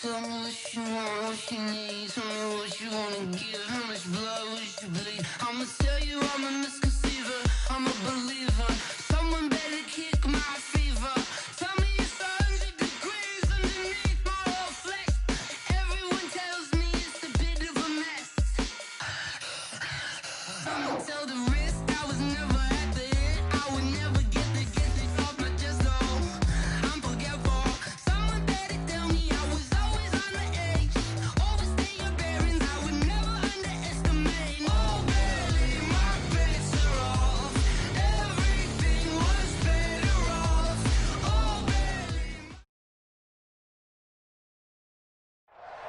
Tell me what you want, what you need. Tell me what you wanna give. How much blood would you bleed? I'ma tell you I'm a misconceiver. I'm a believer. Someone better kick my fever. Tell me it's 100 degrees underneath my whole flesh. Everyone tells me it's a bit of a mess. I'ma tell the risk I was never at the hit. I would never get it off my chest. Oh, I'm forgetful. Someone better tell me I was always on the edge. Overstay your bearings, I would never underestimate. Oh baby, my bets are off. Everything was better off. Oh baby.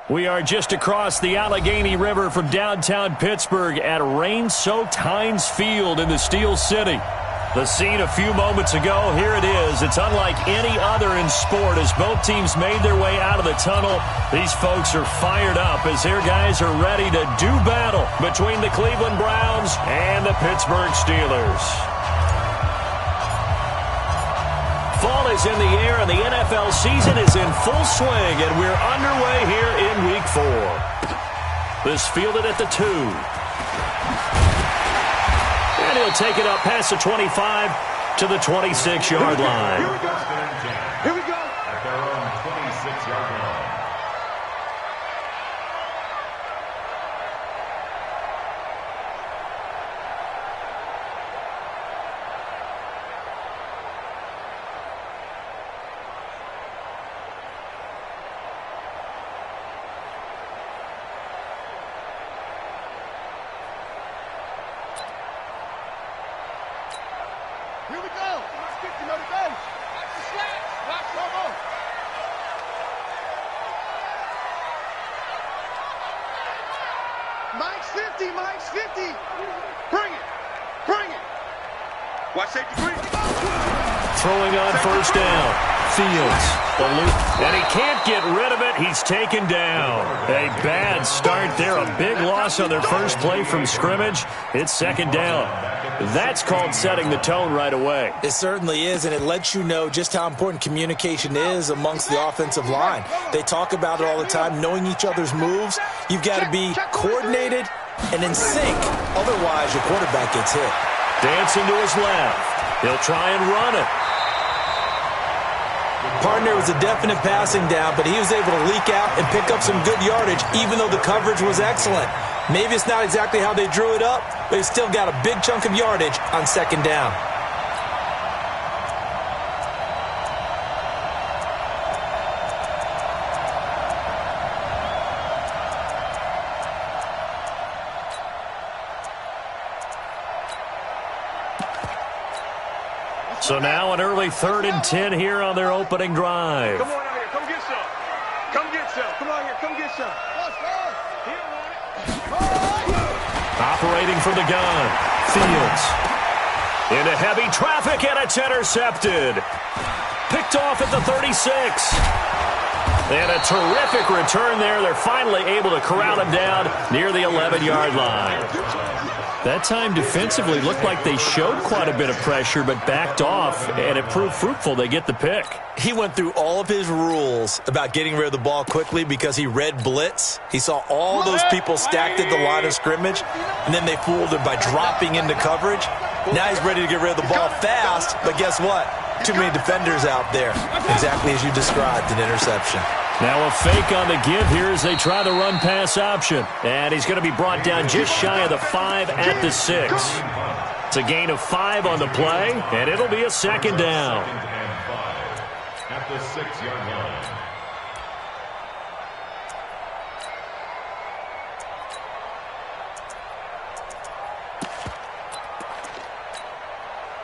We are just across the Allegheny River from downtown Pittsburgh at rain-soaked Heinz Field in the Steel City. The scene a few moments ago, here it is. It's unlike any other in sport as both teams made their way out of the tunnel. These folks are fired up as their guys are ready to do battle between the Cleveland Browns and the Pittsburgh Steelers. Fall is in the air, and the NFL season is in full swing, and we're underway here in Week 4. This fielded at the 2. And he'll take it up past the 25 to the 26-yard line. Here we go. Here we go. At their own 26-yard line. Here we go. Let's get to another go. Watch the slaps. Watch Robo. Mike's 50. Mike's 50. Bring it. Bring it. Watch safety. Bring it. Throwing on first down. Fields. The loop. And he can't get rid of it. He's taken down. A bad start there. A big loss on their first play from scrimmage. It's second down. That's called setting the tone right away. It certainly is, and it lets you know just how important communication is amongst the offensive line. They talk about it all the time, knowing each other's moves. You've got to be coordinated and in sync. Otherwise, your quarterback gets hit. Dancing to his left. He'll try and run it. Partner was a definite passing down, but he was able to leak out and pick up some good yardage, even though the coverage was excellent. Maybe it's not exactly how they drew it up, but he still got a big chunk of yardage on second down. So now an early 3rd and 10 here on their opening drive. Come on out here. Come get some. Come get some. Come on here. Come get some. He don't want it. Operating from the gun. Fields. Into heavy traffic, and it's intercepted. Picked off at the 36. And a terrific return there. They're finally able to corral him down near the 11-yard line. That time defensively looked like they showed quite a bit of pressure but backed off, and it proved fruitful. They get the pick. He went through all of his rules about getting rid of the ball quickly because he read blitz. He saw all those people stacked at the line of scrimmage, and then they fooled him by dropping into coverage. Now he's ready to get rid of the ball fast, but guess what? Too many defenders out there. Exactly as you described, an interception. Now a fake on the give here as they try the run-pass option. And he's going to be brought down just shy of the 5 at the 6. It's a gain of 5 on the play, and it'll be a second down. At the 6-yard line.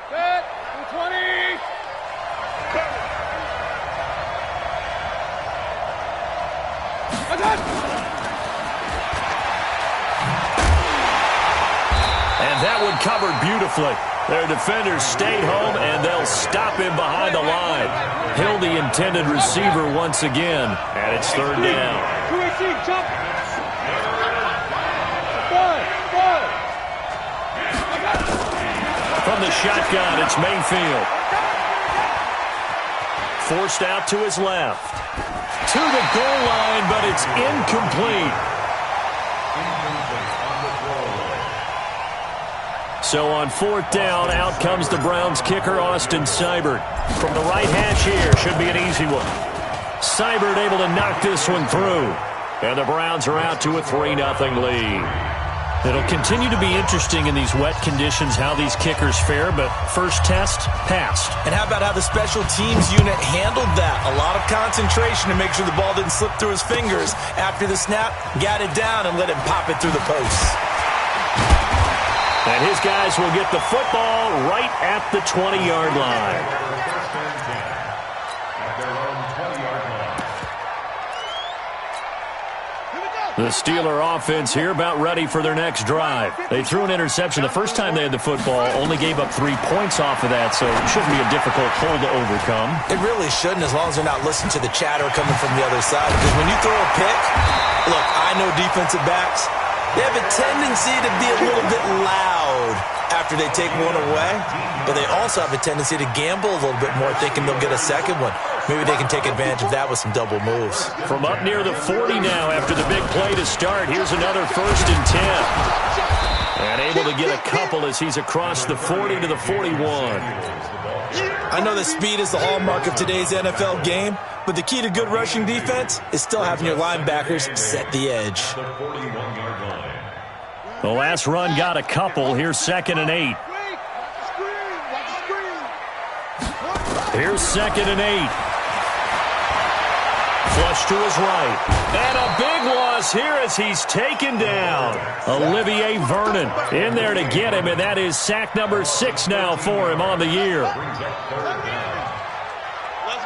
Set. 20. And that one covered beautifully. Their defenders stayed home, and they'll stop him behind the line. Hill, the intended receiver once again, and it's third down. From the shotgun, it's Mayfield. Forced out to his left. To the goal line it's incomplete. So on 4th down, out comes the Browns kicker, Austin Seibert. From the right hash here, should be an easy one. Seibert able to knock this one through. And the Browns are out to a 3-0 lead. It'll continue to be interesting in these wet conditions how these kickers fare, but first test, passed. And how about how the special teams unit handled that? A lot of concentration to make sure the ball didn't slip through his fingers. After the snap, got it down and let him pop it through the posts. And his guys will get the football right at the 20-yard line. The Steeler offense here about ready for their next drive. They threw an interception the first time they had the football, only gave up 3 points off of that, so it shouldn't be a difficult hole to overcome. It really shouldn't, as long as they're not listening to the chatter coming from the other side. Because when you throw a pick, look, I know defensive backs, they have a tendency to be a little bit loud after they take one away, but they also have a tendency to gamble a little bit more, thinking they'll get a second one. Maybe they can take advantage of that with some double moves. From up near the 40 now after the big play to start, here's another 1st and 10. And able to get a couple as he's across the 40 to the 41. I know that speed is the hallmark of today's NFL game, but the key to good rushing defense is still having your linebackers set the edge. The last run got a couple. Here's 2nd and 8. Here's 2nd and 8. Flush to his right. And a big loss here as he's taken down. Olivier Vernon in there to get him, and that is sack number 6 now for him on the year. Let's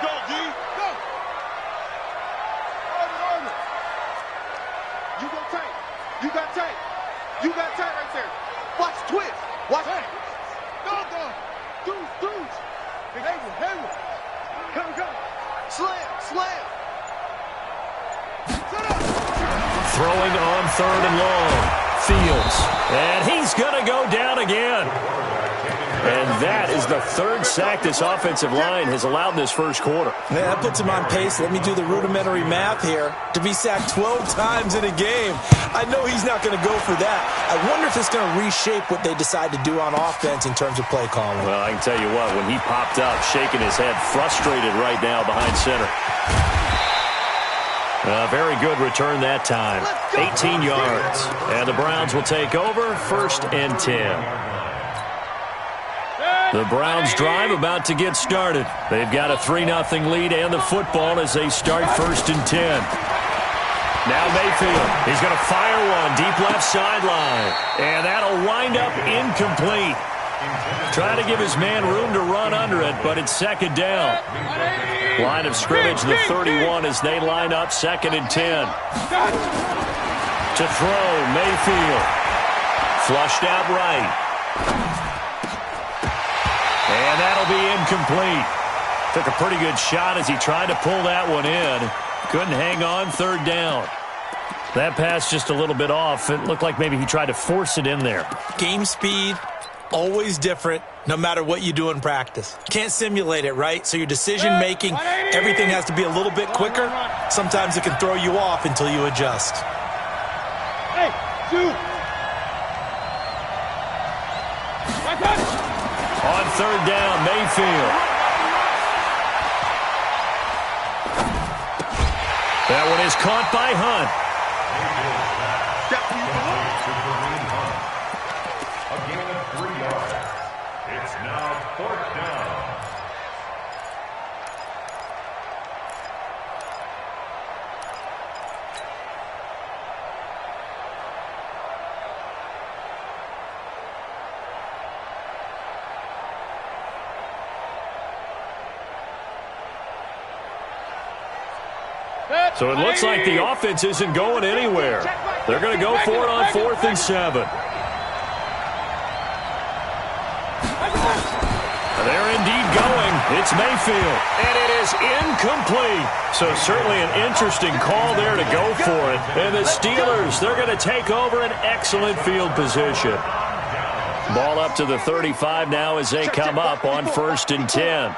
go, D. Go. Order. You go tight. You got tight. You got tight right there. Watch twist. Watch it. Go. Dudes. Hey. Come. Slam. Throwing on 3rd and long. Fields. And he's going to go down again. And that is the 3rd sack this offensive line has allowed this first quarter. Man, that puts him on pace. Let me do the rudimentary math here. To be sacked 12 times in a game, I know he's not going to go for that. I wonder if it's going to reshape what they decide to do on offense in terms of play calling. Well, I can tell you what, when he popped up, shaking his head, frustrated right now behind center. Very good return that time. 18 yards. And the Browns will take over, 1st and 10. The Browns drive about to get started. They've got a 3-0 lead and the football as they start 1st and 10. Now Mayfield. He's going to fire one deep left sideline. And that'll wind up incomplete. Trying to give his man room to run under it, but it's 2nd down. Line of scrimmage, the 31 as they line up 2nd and 10. To throw, Mayfield. Flushed out right. And that'll be incomplete. Took a pretty good shot as he tried to pull that one in. Couldn't hang on, 3rd down. That pass just a little bit off. It looked like maybe he tried to force it in there. Game speed, always different, no matter what you do in practice. Can't simulate it, right? So your decision-making, everything has to be a little bit quicker. Sometimes it can throw you off until you adjust. Hey, shoot. On 3rd down, Mayfield. That one is caught by Hunt. A gain of 3 yards. It's now 4th down. So it looks like the offense isn't going anywhere. They're going to go for it on 4th and 7. They're indeed going. It's Mayfield. And it is incomplete. So certainly an interesting call there to go for it. And the Steelers, they're going to take over an excellent field position. Ball up to the 35 now as they come up on 1st and 10.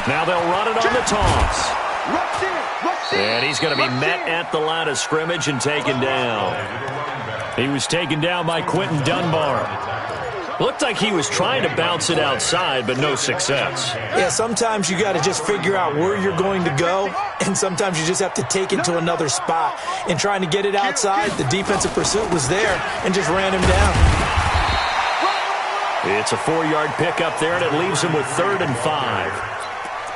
Now they'll run it on the toss. Rush in. Rush in. And he's going to be met at the line of scrimmage and taken down. He was taken down by Quentin Dunbar. Looked like he was trying to bounce it outside, but no success. Yeah, sometimes you got to just figure out where you're going to go, and sometimes you just have to take it to another spot. In trying to get it outside, the defensive pursuit was there and just ran him down. It's a 4-yard pickup there, and it leaves him with 3rd and 5.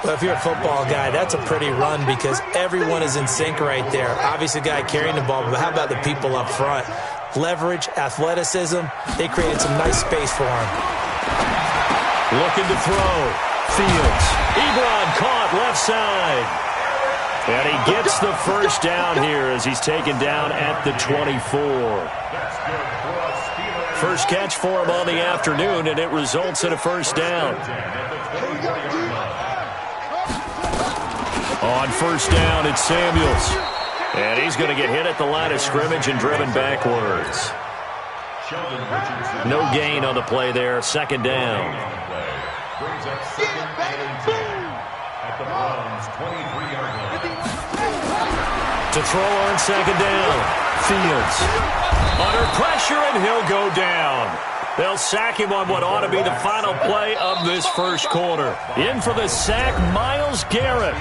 Well, if you're a football guy, that's a pretty run because everyone is in sync right there. Obviously, the guy carrying the ball, but how about the people up front? Leverage, athleticism, they created some nice space for him. Looking to throw. Fields. Ebron caught left side. And he gets the first down here as he's taken down at the 24. First catch for him on the afternoon, and it results in a first down. On first down, it's Samuels. And he's going to get hit at the line of scrimmage and driven backwards. No gain on the play there. Second down. To throw on second down. Fields. Under pressure, and he'll go down. They'll sack him on what ought to be the final play of this first quarter. In for the sack, Myles Garrett.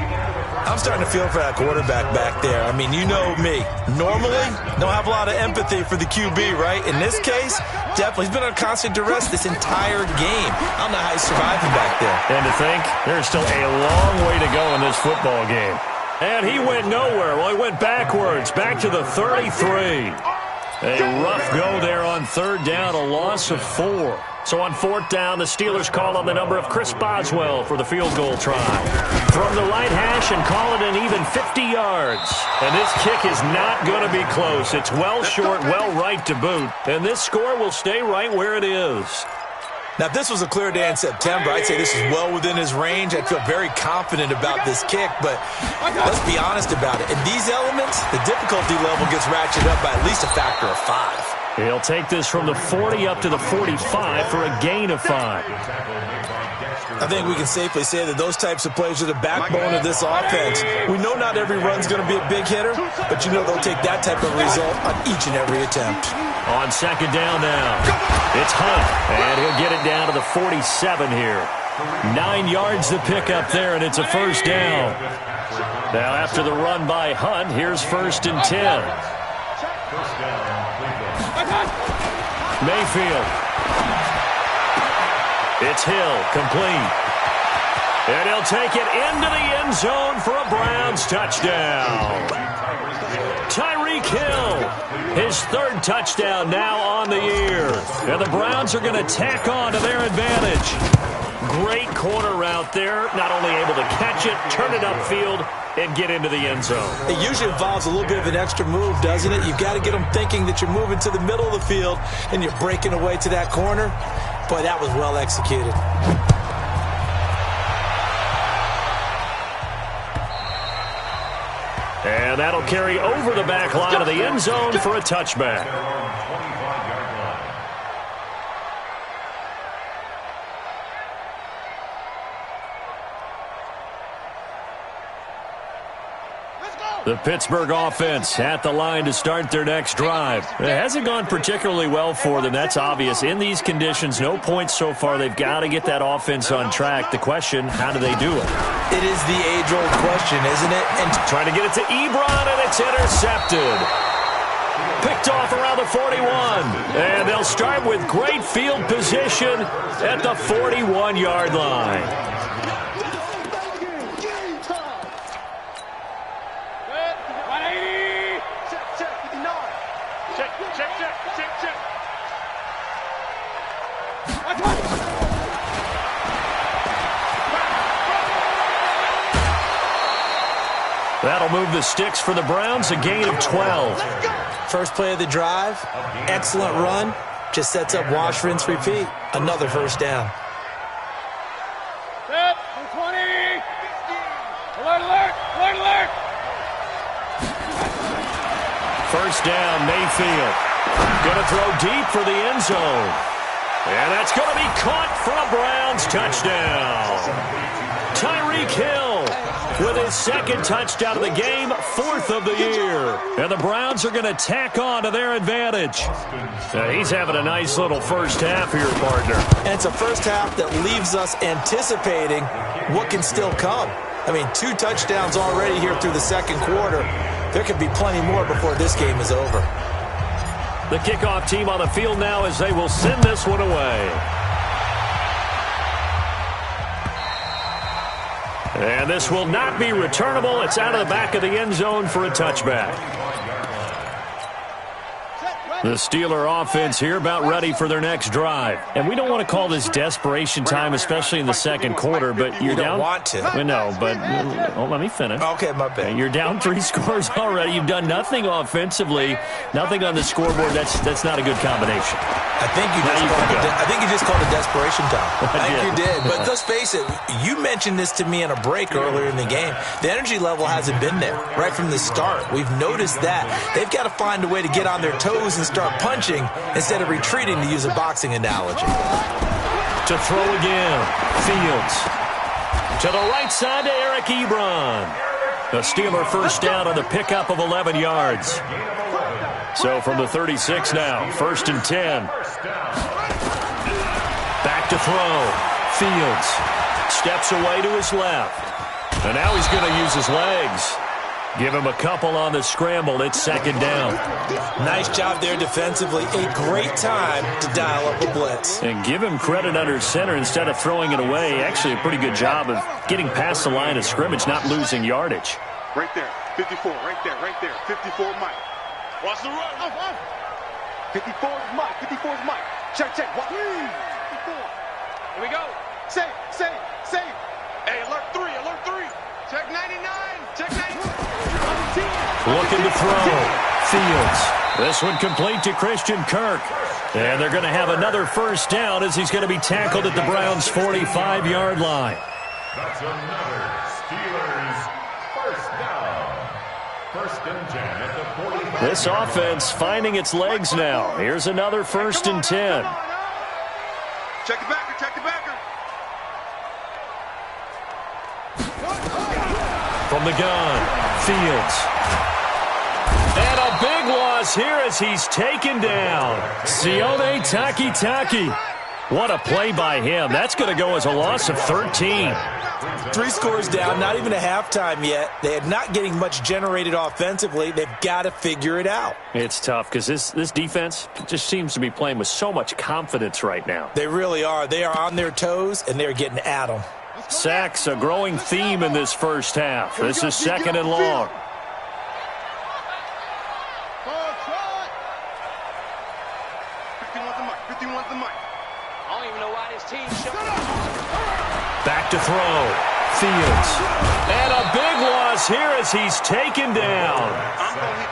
I'm starting to feel for that quarterback back there. I mean, you know me. Normally, don't have a lot of empathy for the QB, right? In this case, definitely. He's been on constant duress this entire game. I don't know how he's surviving back there. And to think, there's still a long way to go in this football game. And he went nowhere. Well, he went backwards, back to the 33. A rough go there on third down, a loss of 4. So on fourth down, the Steelers call on the number of Chris Boswell for the field goal try. From the right hash and call it an even 50 yards. And this kick is not going to be close. It's well short, well right to boot. And this score will stay right where it is. Now, if this was a clear day in September, I'd say this is well within his range. I'd feel very confident about this kick, but let's be honest about it. In these elements, the difficulty level gets ratcheted up by at least a factor of 5. He'll take this from the 40 up to the 45 for a gain of 5. I think we can safely say that those types of plays are the backbone of this offense. We know not every run's going to be a big hitter, but you know they'll take that type of result on each and every attempt. On second down now, it's Hunt, and he'll get it down to the 47 here. 9 yards to pick up there, and it's a first down. Now after the run by Hunt, here's 1st and 10. Mayfield. It's Hill, complete. And he'll take it into the end zone for a Browns touchdown. Tyreek Hill, his 3rd touchdown now on the year. And the Browns are going to tack on to their advantage. Great corner route there, not only able to catch it, turn it upfield, and get into the end zone. It usually involves a little bit of an extra move, doesn't it? You've got to get them thinking that you're moving to the middle of the field and you're breaking away to that corner. Boy, that was well executed. And that'll carry over the back line of the end zone for a touchback. The Pittsburgh offense at the line to start their next drive. It hasn't gone particularly well for them. That's obvious. In these conditions, no points so far. They've got to get that offense on track. The question, how do they do it? It is the age-old question, isn't it? And trying to get it to Ebron, and it's intercepted. Picked off around the 41. And they'll start with great field position at the 41-yard line. That'll move the sticks for the Browns, a gain of 12. First play of the drive, excellent run, just sets up wash, rinse, repeat. Another first down. Set, 20. Alert, alert, alert, alert. First down, Mayfield. Gonna throw deep for the end zone. And that's gonna be caught for a Browns touchdown. Tyreek Tyreek Hill with his second touchdown of the game, 4th of the year. And the Browns are going to tack on to their advantage. He's having a nice little first half here, partner. And it's a first half that leaves us anticipating what can still come. I mean, 2 touchdowns already here through the second quarter. There could be plenty more before this game is over. The kickoff team on the field now as they will send this one away. And this will not be returnable. It's out of the back of the end zone for a touchback. The Steeler offense here about ready for their next drive. And we don't want to call this desperation time, especially in the second quarter, but you're down. You don't want to. I know, but let me finish. Okay, my bad. You're down 3 scores already. You've done nothing offensively, nothing on the scoreboard. That's not a good combination. I think you just called it desperation time. I think you did. But let's face it, you mentioned this to me in a break earlier in the game. The energy level hasn't been there right from the start. We've noticed that. They've got to find a way to get on their toes and start punching instead of retreating, to use a boxing analogy. To throw again, Fields. To the right side to Eric Ebron. The Steeler first down on the pickup of 11 yards. So from the 36 now, 1st and 10. Back to throw. Fields steps away to his left. And now he's going to use his legs. Give him a couple on the scramble. It's 2nd down. Nice job there defensively. A great time to dial up a blitz. And give him credit under center instead of throwing it away. Actually, a pretty good job of getting past the line of scrimmage, not losing yardage. Right there. 54. Right there. 54 Mike. Watch the run. 54 is Mike. 54 is Mike. Check. Watch. 54. Here we go. Save. Hey, alert 3. Check 99. Check 99. Looking to throw. Fields. This one complete to Christian Kirk. And they're going to have another first down as he's going to be tackled at the Browns' 45-yard line. That's another Steelers first down. 1st and 10 at the 45. This offense finding its legs now. Here's another 1st and 10. Check the backer. From the gun, Fields. And a big loss here as he's taken down. Sione Takitaki. What a play by him. That's going to go as a loss of 13. 3 scores down, not even a halftime yet. They are not getting much generated offensively. They've got to figure it out. It's tough because this defense just seems to be playing with so much confidence right now. They really are. They are on their toes, and they're getting at them. Sacks, a growing theme in this first half. This is 2nd and long. 51's the mic. I don't even know why this team showed up. Back to throw. Fields. And a big loss here as he's taken down.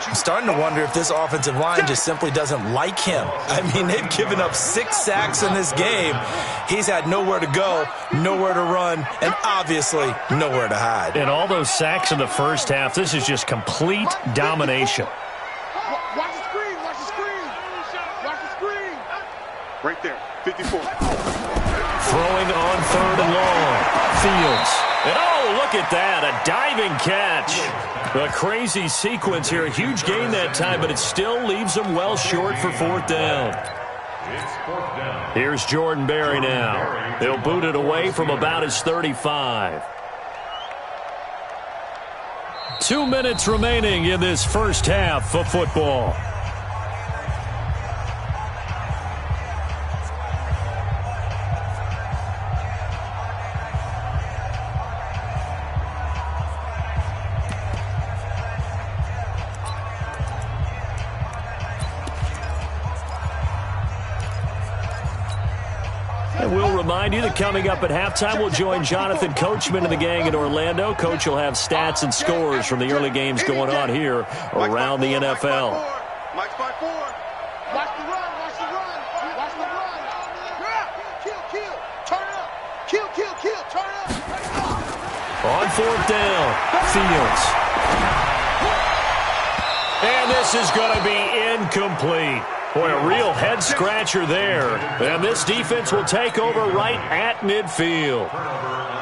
I'm starting to wonder if this offensive line just simply doesn't like him. I mean, they've given up 6 sacks in this game. He's had nowhere to go, nowhere to run, and obviously nowhere to hide. And all those sacks in the first half, this is just complete domination. Watch the screen. Right there, 54. Throwing on 3rd and long. Fields. And oh, look at that, a diving catch. A crazy sequence here. A huge gain that time, but it still leaves them well short for 4th down. It's 4th down. Here's Jordan Berry now. He'll boot it away from about his 35. 2 minutes remaining in this first half of football. And we'll remind you that coming up at halftime, we'll join Jonathan Coachman and the gang in Orlando. Coach will have stats and scores from the early games going on here around the NFL. Mike's by 4. Watch the run. Kill. Turn it up. Kill. Turn it up. On 4th down, Fields. And this is going to be incomplete. Boy, a real head-scratcher there. And this defense will take over right at midfield.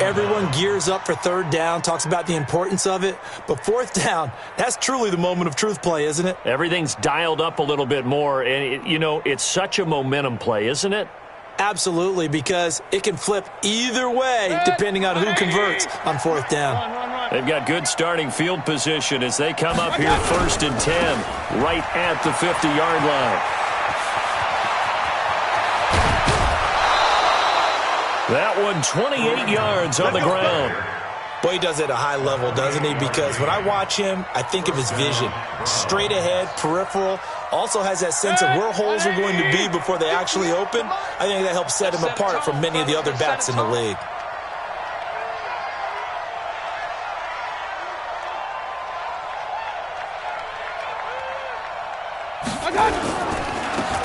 Everyone gears up for third down, talks about the importance of it. But fourth down, that's truly the moment of truth play, isn't it? Everything's dialed up a little bit more. And, it's such a momentum play, isn't it? Absolutely, because it can flip either way depending on who converts on fourth down. They've got good starting field position as they come up here 1st and 10, right at the 50-yard line. That one 28 yards on the ground. Boy, he does it at a high level, doesn't he? Because when I watch him, I think of his vision. Straight ahead, peripheral. Also has that sense of where holes are going to be before they actually open. I think that helps set him apart from many of the other backs in the league.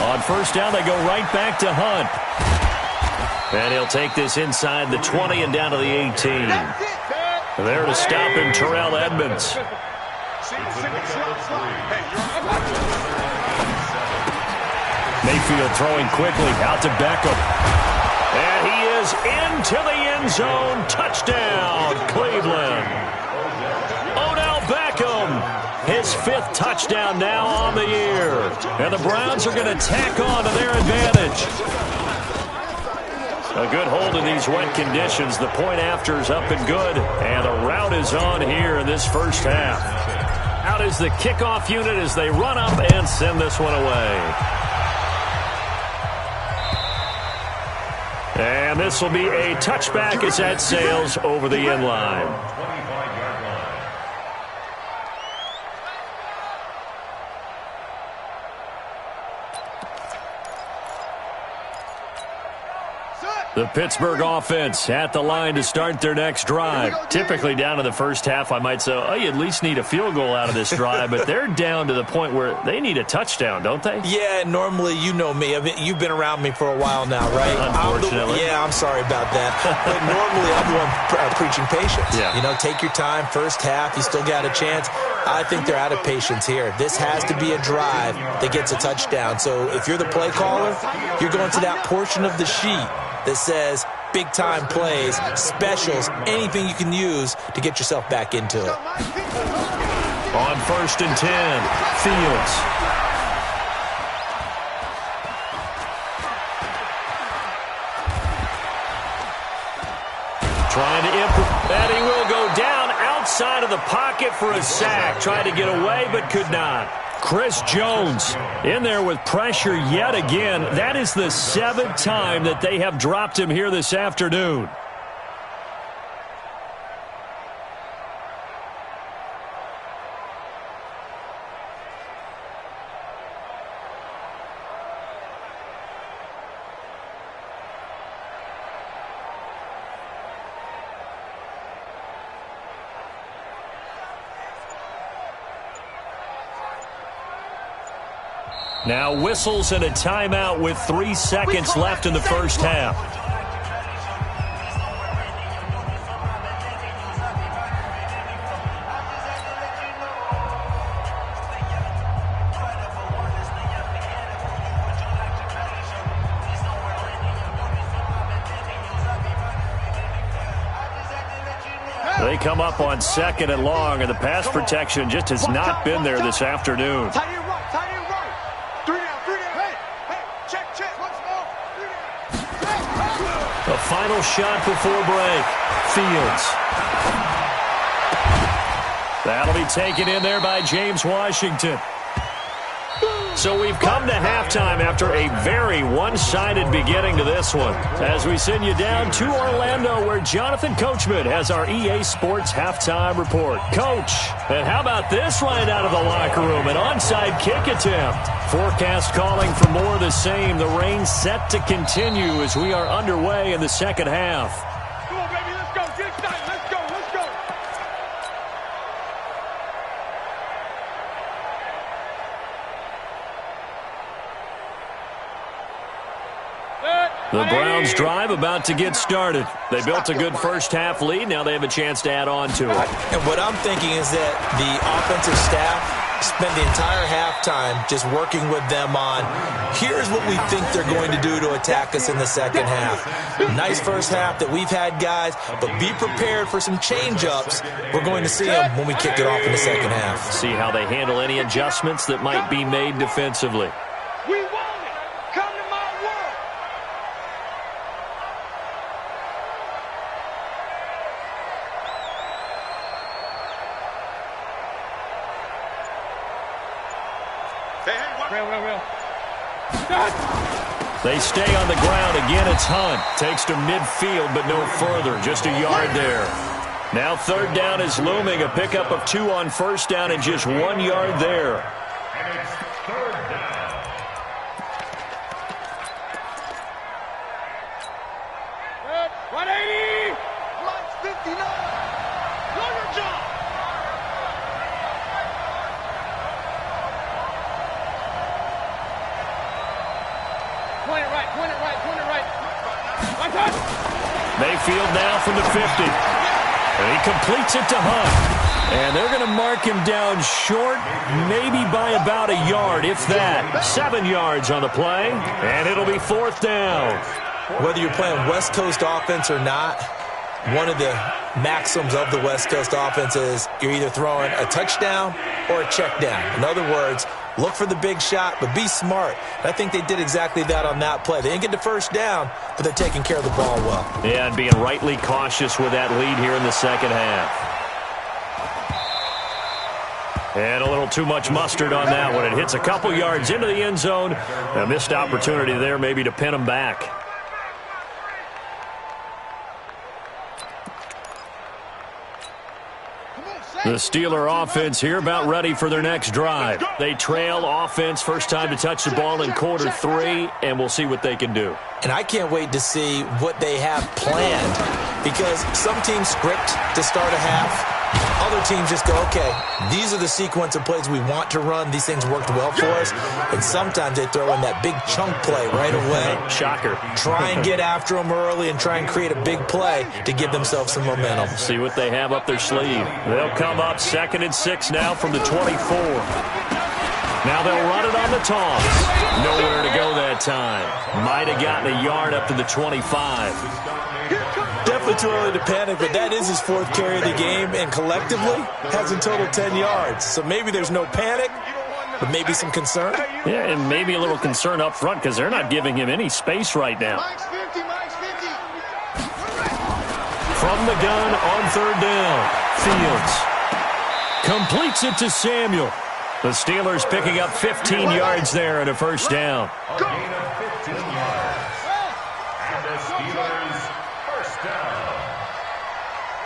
On first down, they go right back to Hunt. And he'll take this inside the 20 and down to the 18. There to stop him, Terrell Edmonds. Mayfield throwing quickly out to Beckham. And he is into the end zone. Touchdown, Cleveland. Odell Beckham. His 5th touchdown now on the year. And the Browns are going to tack on to their advantage. A good hold in these wet conditions. The point after is up and good. And the route is on here in this first half. Out is the kickoff unit as they run up and send this one away. And this will be a touchback as that sails over the end line. The Pittsburgh offense at the line to start their next drive. Typically down in the first half, I might say, you at least need a field goal out of this drive, but they're down to the point where they need a touchdown, don't they? Yeah, normally, you know me. You've been around me for a while now, right? Unfortunately. I'm sorry about that. But normally, I'm the one preaching patience. Yeah. Take your time. First half, you still got a chance. I think they're out of patience here. This has to be a drive that gets a touchdown. So if you're the play caller, you're going to that portion of the sheet that says big-time plays, specials, anything you can use to get yourself back into it. On 1st and 10, Fields. Trying to and he will go down outside of the pocket for a sack. Tried to get away, but could not. Chris Jones in there with pressure yet again. That is the 7th time that they have dropped him here this afternoon. Now whistles and a timeout with 3 seconds left in the first half. They come up on 2nd and long, and the pass protection just has not been there this afternoon. The final shot before break. Fields. That'll be taken in there by James Washington. So we've come to halftime after a very one-sided beginning to this one. As we send you down to Orlando, where Jonathan Coachman has our EA Sports halftime report. Coach, and how about this right out of the locker room? An onside kick attempt. Forecast calling for more of the same. The rain set to continue as we are underway in the second half. Come on, baby, let's go. Get excited. Let's go. Let's go. The Browns drive about to get started. They built a good first half lead. Now they have a chance to add on to it. And what I'm thinking is that the offensive staff spent the entire halftime just working with them on, here's what we think they're going to do to attack us in the second half. Nice first half that we've had, guys, but be prepared for some change-ups. We're going to see them when we kick it off in the second half. See how they handle any adjustments that might be made defensively. We want it. Come to my world. Real. They stay on the ground. Again, it's Hunt. Takes to midfield, but no further. Just a yard there. Now third down is looming. A pickup of 2 on first down and just 1 yard there. And it's third down. Good. 180. Lights 59. Know your job. Point it right. Right touch. Mayfield now from the 50. And he completes it to Hunt. And they're going to mark him down short, maybe by about a yard, if that. 7 yards on the play, and it'll be fourth down. Whether you're playing West Coast offense or not, one of the maxims of the West Coast offense is you're either throwing a touchdown or a check down. In other words, look for the big shot, but be smart. And I think they did exactly that on that play. They didn't get the first down, but they're taking care of the ball well. Yeah, and being rightly cautious with that lead here in the second half. And a little too much mustard on that one. It hits a couple yards into the end zone. A missed opportunity there maybe to pin them back. The Steeler offense here about ready for their next drive. They trail offense, first time to touch the ball in quarter 3, and we'll see what they can do. And I can't wait to see what they have planned, because some teams script to start a half. Other teams just go, okay, these are the sequence of plays we want to run. These things worked well for us. And sometimes they throw in that big chunk play right away. Shocker. Try and get after them early and try and create a big play to give themselves some momentum. See what they have up their sleeve. They'll come up 2nd and 6 now from the 24. Now they'll run it on the toss. Nowhere to go that time. Might have gotten a yard up to the 25. Definitely too early to panic, but that is his 4th carry of the game, and collectively has in total 10 yards. So maybe there's no panic, but maybe some concern. Yeah, and maybe a little concern up front because they're not giving him any space right now. From the gun on third down, Fields completes it to Samuel. The Steelers picking up 15 yards there and a first down. A gain of 15 yards. And the Steelers first down.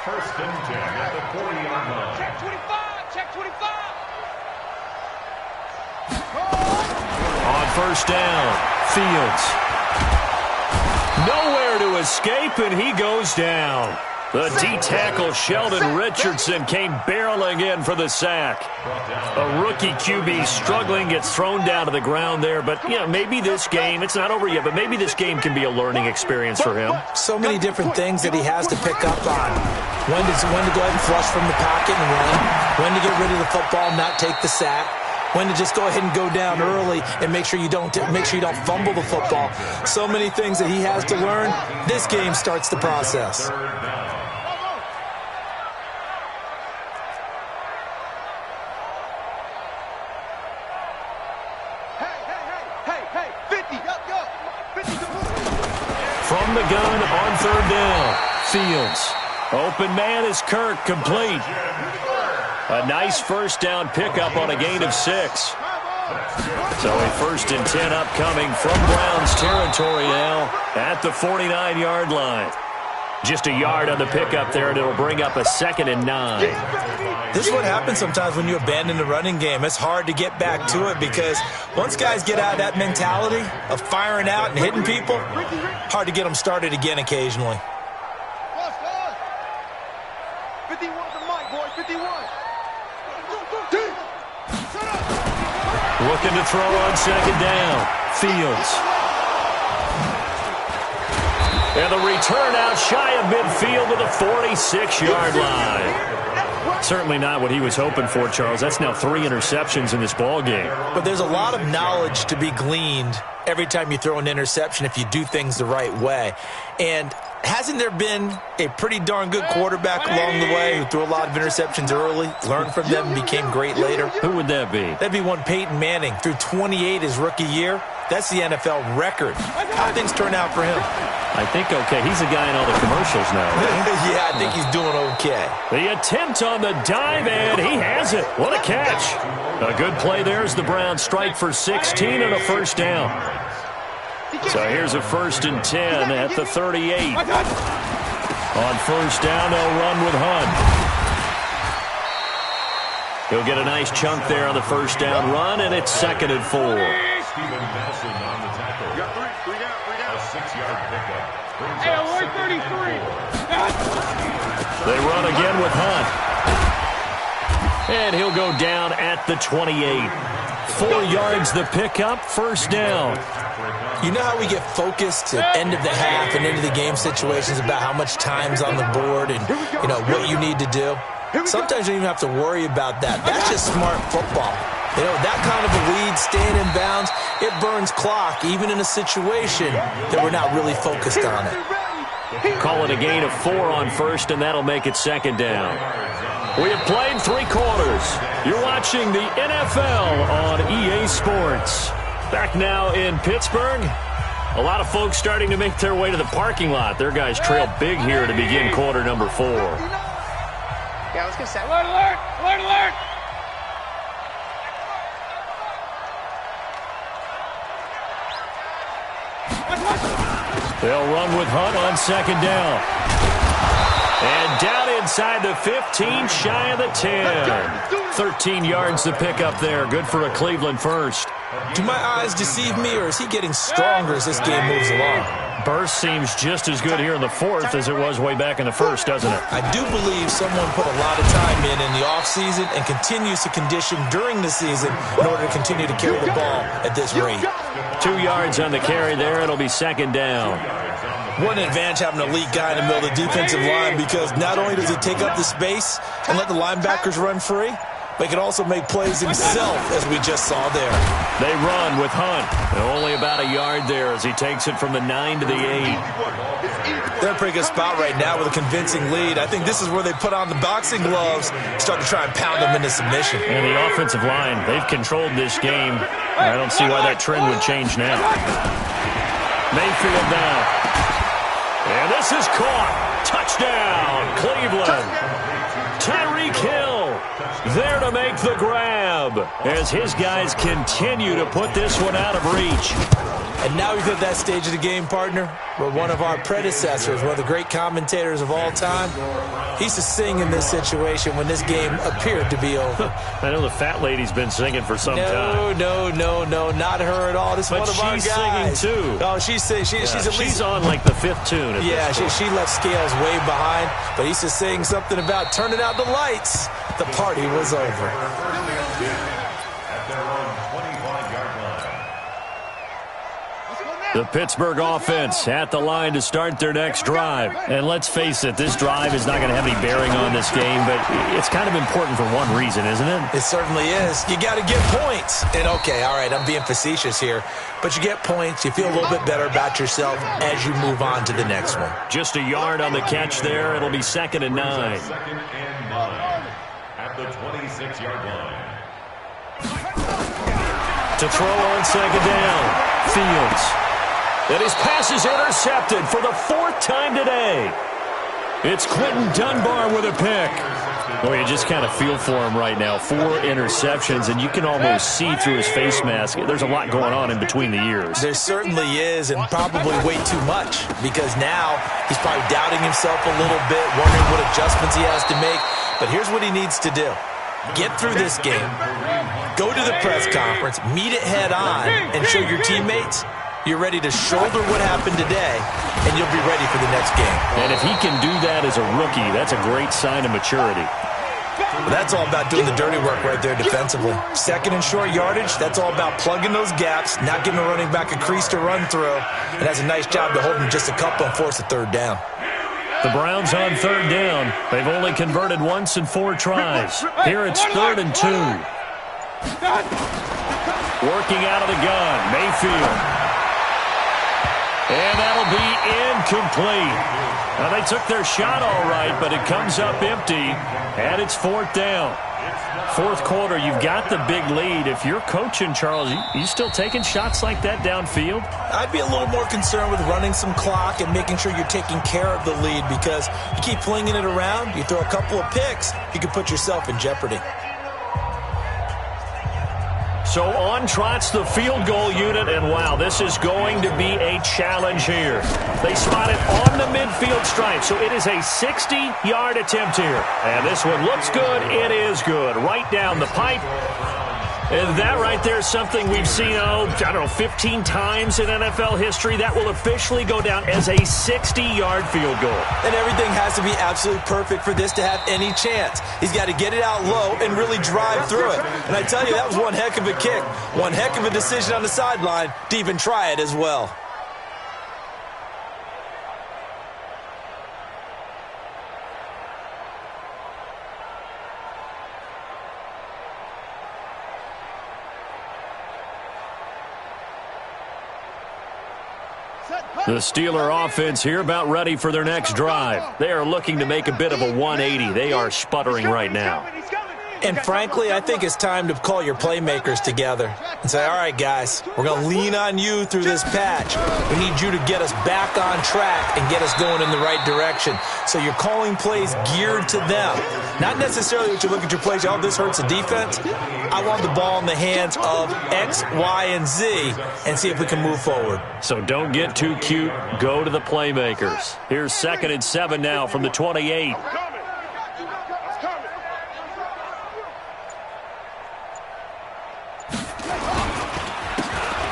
1st and 10 at the 40-yard line. Check 25. Check 25. On first down, Fields. Nowhere to escape, and he goes down. The D-tackle Sheldon Richardson came barreling in for the sack. A rookie QB struggling, gets thrown down to the ground there. But, you know, maybe this game, it's not over yet, but maybe this game can be a learning experience for him. So many different things that he has to pick up on. When to go ahead and flush from the pocket and run. When to get rid of the football, not take the sack. When to just go ahead and go down early and make sure you don't fumble the football. So many things that he has to learn. This game starts the process. From the gun on third down, Fields. Open man is Kirk, complete. A nice first down pickup on a gain of 6. So a 1st and 10 upcoming from Browns territory now at the 49-yard line. Just a yard on the pickup there, and it'll bring up a 2nd and 9. This is what happens sometimes when you abandon the running game. It's hard to get back to it because once guys get out of that mentality of firing out and hitting people, hard to get them started again occasionally. 51 to Mike, boys, 51. Looking to throw on 2nd down. Fields. And the return out shy of midfield to the 46-yard line. Certainly not what he was hoping for, Charles. That's now 3 interceptions in this ball game. But there's a lot of knowledge to be gleaned every time you throw an interception if you do things the right way. And hasn't there been a pretty darn good quarterback along the way who threw a lot of interceptions early, learned from them, and became great later? Who would that be? That'd be one Peyton Manning. Threw 28 his rookie year. That's the NFL record. How things turn out for him? I think okay. He's a guy in all the commercials now. Right? Yeah, I think he's doing okay. The attempt on the dive, and he has it. What a catch. A good play there as the Browns strike for 16 and a first down. So here's a 1st and 10 at the 38. On first down, they'll run with Hunt. He'll get a nice chunk there on the first down run, and it's 2nd and 4. Steven Nelson on the tackle. You got three down. A 6-yard pickup. Brings Hey, up alert 2nd and 4. They run again with Hunt. And he'll go down at the 28. 4 yards the pickup, first down. You know how we get focused at end of the half and into the game situations about how much time's on the board and, you know, what you need to do? Sometimes you don't even have to worry about that. That's just smart football. You know, that kind of a lead, staying in bounds, it burns clock, even in a situation that we're not really focused on it. Call it a gain of 4 on first, and that'll make it 2nd down. We have played 3 quarters. You're watching the NFL on EA Sports. Back now in Pittsburgh. A lot of folks starting to make their way to the parking lot. Their guys trail big here to begin quarter number 4. Yeah, let's get set. Alert, alert, alert, alert. They'll run with Hunt on 2nd down. And down inside the 15, shy of the 10. 13 yards to pick up there. Good for a Cleveland first. Do my eyes deceive me, or is he getting stronger as this game moves along? Burst seems just as good here in the 4th as it was way back in the 1st, doesn't it? I do believe someone put a lot of time in the offseason and continues to condition during the season in order to continue to carry the ball at this rate. 2 yards on the carry there. It'll be 2nd down. What an advantage having an elite guy in the middle of the defensive line, because not only does he take up the space and let the linebackers run free, but he can also make plays himself, as we just saw there. They run with Hunt. Only about a yard there as he takes it from the 9 to the 8. They're in a pretty good spot right now with a convincing lead. I think this is where they put on the boxing gloves, start to try and pound them into submission. And the offensive line, they've controlled this game. I don't see why that trend would change now. Mayfield now. And this is caught. Touchdown, Cleveland. Tyreek Hill there to make the grab as his guys continue to put this one out of reach. And now we've hit that stage of the game, partner, where one of our predecessors, one of the great commentators of all time, he used to sing in this situation when this game appeared to be over. I know the fat lady's been singing for some time. No, not her at all. This is one of our guys. But she's singing, too. Oh, she's at least... She's on, like, the 5th tune. Yeah, she left Scales way behind, but he used to sing something about turning out the lights. The party was over. The Pittsburgh offense at the line to start their next drive. And let's face it, this drive is not going to have any bearing on this game, but it's kind of important for one reason, isn't it? It certainly is. You got to get points. And okay, all right, I'm being facetious here, but you get points, you feel a little bit better about yourself as you move on to the next one. Just a yard on the catch there. It'll be 2nd and 9. 2nd and 9 at the 26-yard line. To throw on 2nd down, Fields. And his pass is intercepted for the 4th time today. It's Quentin Dunbar with a pick. Oh, you just kind of feel for him right now. 4 interceptions, and you can almost see through his face mask. There's a lot going on in between the ears. There certainly is, and probably way too much, because now he's probably doubting himself a little bit, wondering what adjustments he has to make. But here's what he needs to do. Get through this game, go to the press conference, meet it head on, and show your teammates you're ready to shoulder what happened today, and you'll be ready for the next game. And if he can do that as a rookie, that's a great sign of maturity. Well, that's all about doing the dirty work right there defensively. 2nd and short yardage, that's all about plugging those gaps, not giving a running back a crease to run through, and has a nice job to hold him just a couple and force a 3rd down. The Browns on third down. They've only converted once in 4 tries. Here it's 3rd and 2. Working out of the gun, Mayfield. And that'll be incomplete. Now, they took their shot all right, but it comes up empty, and it's 4th down. 4th quarter, you've got the big lead. If you're coaching, Charles, you still taking shots like that downfield? I'd be a little more concerned with running some clock and making sure you're taking care of the lead, because you keep flinging it around, you throw a couple of picks, you can put yourself in jeopardy. So on trots the field goal unit, and wow, this is going to be a challenge here. They spot it on the midfield stripe, so it is a 60-yard attempt here. And this one looks good. It is good. Right down the pipe. And that right there is something we've seen, 15 times in NFL history. That will officially go down as a 60-yard field goal. And everything has to be absolutely perfect for this to have any chance. He's got to get it out low and really drive through it. And I tell you, that was one heck of a kick. One heck of a decision on the sideline to even try it as well. The Steeler offense here about ready for their next drive. They are looking to make a bit of a 180. They are sputtering right now. And frankly, I think it's time to call your playmakers together and say, all right, guys, we're going to lean on you through this patch. We need you to get us back on track and get us going in the right direction. So you're calling plays geared to them. Not necessarily that you look at your plays, oh, this hurts the defense. I want the ball in the hands of X, Y, and Z and see if we can move forward. So don't get too cute. Go to the playmakers. Here's 2nd and 7 now from the 28.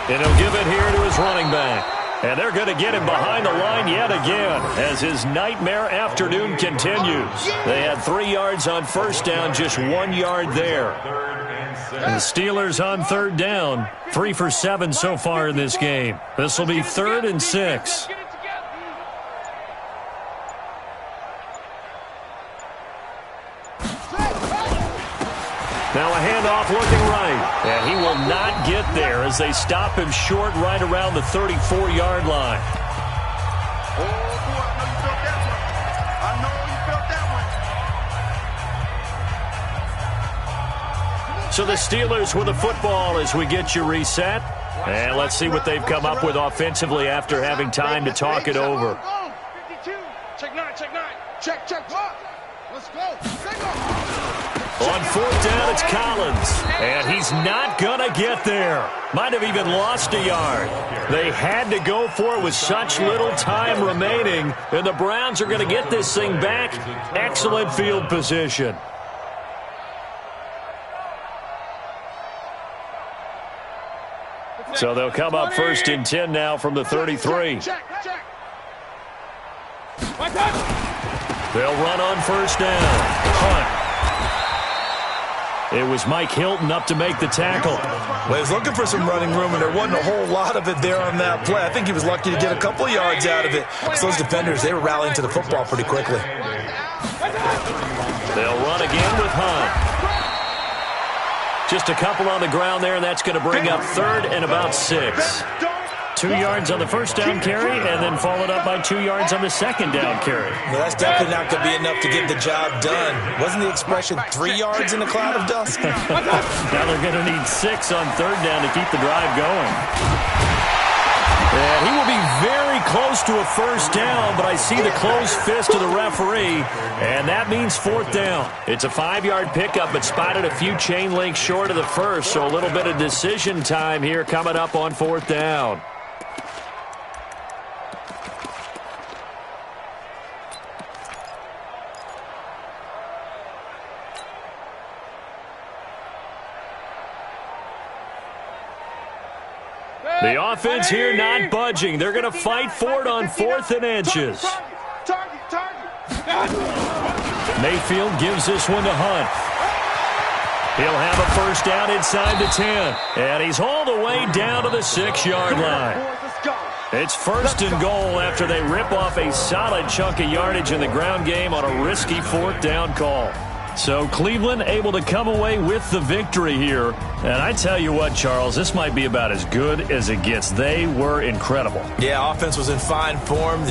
And he'll give it here to his running back. And they're going to get him behind the line yet again as his nightmare afternoon continues. They had 3 yards on first down, just 1 yard there. And the Steelers on third down, 3 for 7 so far in this game. This will be 3rd and 6. Now a handoff looking right. And he will not get there as they stop him short right around the 34-yard line. Oh, boy, I know you felt that one. So the Steelers with the football as we get you reset. And let's see what they've come up with offensively after having time to talk it over. 52. Check 9, check 9. Check, what? Let's go. On 4th down, it's Collins. And he's not going to get there. Might have even lost a yard. They had to go for it with such little time remaining. And the Browns are going to get this thing back. Excellent field position. So they'll come up 1st and 10 now from the 33. They'll run on 1st down. Hunt. It was Mike Hilton up to make the tackle. Well, he was looking for some running room, and there wasn't a whole lot of it there on that play. I think he was lucky to get a couple yards out of it. So those defenders, they were rallying to the football pretty quickly. They'll run again with Hunt. Just a couple on the ground there, and that's going to bring up 3rd and about 6. 2 yards on the first down carry, and then followed up by 2 yards on the second down carry. Well, that's definitely not going to be enough to get the job done. Wasn't the expression 3 yards in a cloud of dust? Now they're going to need 6 on 3rd down to keep the drive going. And he will be very close to a first down, but I see the closed fist of the referee, and that means 4th down. It's a 5-yard pickup, but spotted a few chain links short of the first, so a little bit of decision time here coming up on 4th down. The offense here not budging. They're going to fight for it on 4th and inches. Mayfield gives this one to Hunt. He'll have a first down inside the 10. And he's all the way down to the 6-yard line. It's first and goal after they rip off a solid chunk of yardage in the ground game on a risky fourth down call. So Cleveland able to come away with the victory here. And I tell you what, Charles, this might be about as good as it gets. They were incredible. Yeah, offense was in fine form.